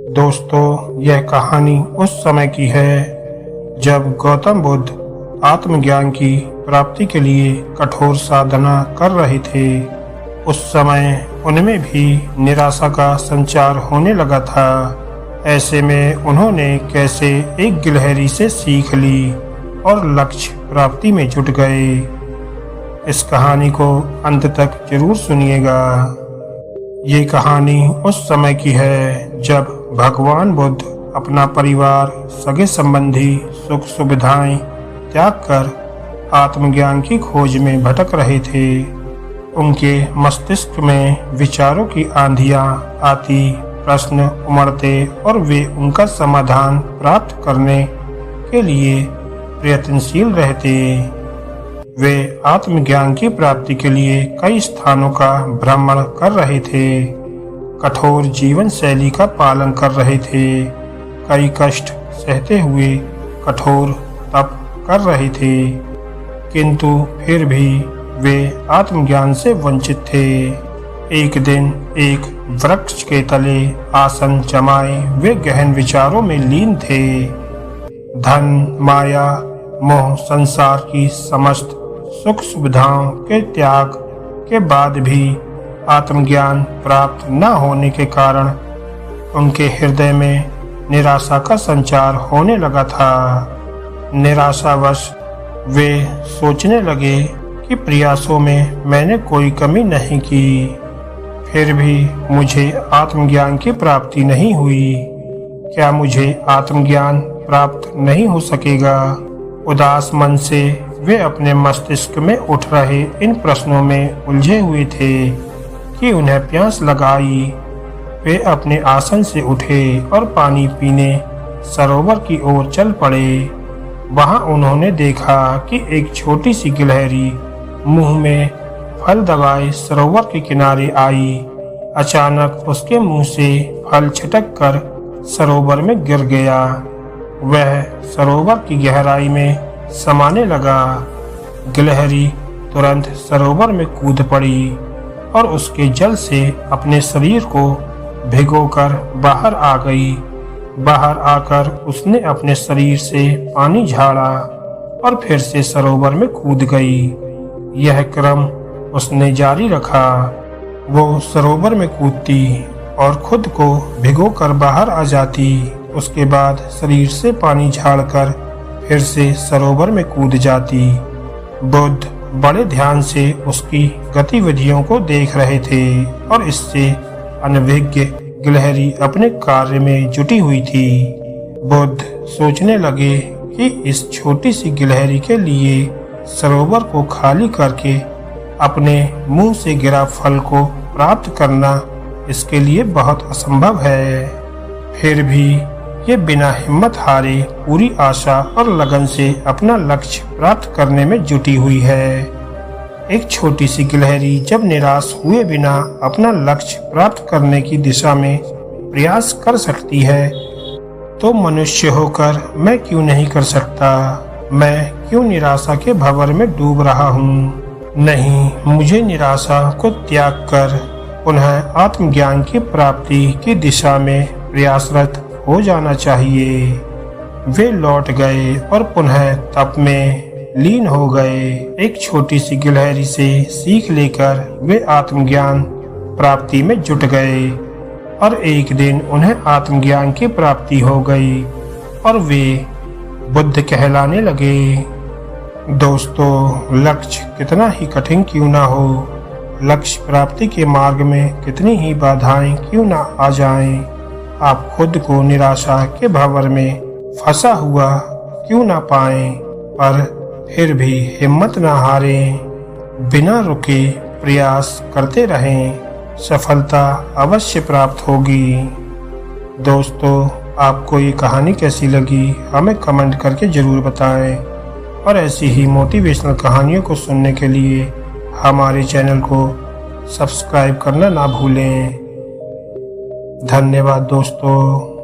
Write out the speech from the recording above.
दोस्तों, यह कहानी उस समय की है जब गौतम बुद्ध आत्मज्ञान की प्राप्ति के लिए कठोर साधना कर रहे थे। उस समय उनमें भी निराशा का संचार होने लगा था। ऐसे में उन्होंने कैसे एक गिलहरी से सीख ली और लक्ष्य प्राप्ति में जुट गए। इस कहानी को अंत तक जरूर सुनिएगा। ये कहानी उस समय की है जब भगवान बुद्ध अपना परिवार, सगे संबंधी, सुख सुविधाएं त्याग कर आत्मज्ञान की खोज में भटक रहे थे। उनके मस्तिष्क में विचारों की आंधियां आती, प्रश्न उमड़ते और वे उनका समाधान प्राप्त करने के लिए प्रयत्नशील रहते। वे आत्मज्ञान की प्राप्ति के लिए कई स्थानों का भ्रमण कर रहे थे, कठोर जीवन शैली का पालन कर रहे थे, कई कष्ट सहते हुए कठोर तप कर रहे थे, किंतु फिर भी वे आत्मज्ञान से वंचित थे। एक दिन एक वृक्ष के तले आसन जमाए वे गहन विचारों में लीन थे। धन, माया, मोह, संसार की समस्त सुख सुविधाओं के त्याग के बाद भी आत्मज्ञान प्राप्त न होने के कारण उनके हृदय में निराशा का संचार होने लगा था। निराशावश वे सोचने लगे कि प्रयासों में मैंने कोई कमी नहीं की, फिर भी मुझे आत्मज्ञान की प्राप्ति नहीं हुई। क्या मुझे आत्मज्ञान प्राप्त नहीं हो सकेगा? उदास मन से वे अपने मस्तिष्क में उठ रहे इन प्रश्नों में उलझे हुए थे कि उन्हें प्यास लगाई। वे अपने आसन से उठे और पानी पीने सरोवर की ओर चल पड़े। वहां उन्होंने देखा कि एक छोटी सी गिलहरी मुंह में फल दबाए सरोवर के किनारे आई। अचानक उसके मुंह से फल छिटक कर सरोवर में गिर गया। वह सरोवर की गहराई में समाने लगा। गिलहरी तुरंत सरोवर में कूद पड़ी और उसके जल से अपने शरीर को भिगोकर बाहर आ गई। बाहर आकर उसने अपने शरीर से पानी झाड़ा और फिर से सरोवर में कूद गई। यह क्रम उसने जारी रखा। वो सरोवर में कूदती और खुद को भिगोकर बाहर आ जाती। उसके बाद शरीर से पानी झाड़कर फिर से सरोवर में कूद जाती। बुद्ध बड़े ध्यान से उसकी गतिविधियों को देख रहे थे और इससे अनभिज्ञ गिलहरी अपने कार्य में जुटी हुई थी। बुद्ध सोचने लगे कि इस छोटी सी गिलहरी के लिए सरोवर को खाली करके अपने मुंह से गिरा फल को प्राप्त करना इसके लिए बहुत असंभव है। फिर भी ये बिना हिम्मत हारे पूरी आशा और लगन से अपना लक्ष्य प्राप्त करने में जुटी हुई है। एक छोटी सी गिलहरी जब निराश हुए बिना अपना लक्ष्य प्राप्त करने की दिशा में प्रयास कर सकती है, तो मनुष्य होकर मैं क्यों नहीं कर सकता? मैं क्यों निराशा के भंवर में डूब रहा हूँ? नहीं, मुझे निराशा को त्याग कर पुनः आत्मज्ञान की प्राप्ति की दिशा में प्रयासरत हो जाना चाहिए। वे लौट गए और पुनः तप में लीन हो गए। एक छोटी सी गिलहरी से सीख लेकर वे आत्मज्ञान प्राप्ति में जुट गए और एक दिन उन्हें आत्मज्ञान की प्राप्ति हो गई और वे बुद्ध कहलाने लगे। दोस्तों, लक्ष्य कितना ही कठिन क्यों ना हो, लक्ष्य प्राप्ति के मार्ग में कितनी ही बाधाएं क्यों ना आ जाएं, आप खुद को निराशा के भंवर में फंसा हुआ क्यों ना पाएं, पर फिर भी हिम्मत ना हारें। बिना रुके प्रयास करते रहें, सफलता अवश्य प्राप्त होगी। दोस्तों, आपको ये कहानी कैसी लगी हमें कमेंट करके जरूर बताएं और ऐसी ही मोटिवेशनल कहानियों को सुनने के लिए हमारे चैनल को सब्सक्राइब करना ना भूलें। धन्यवाद दोस्तों।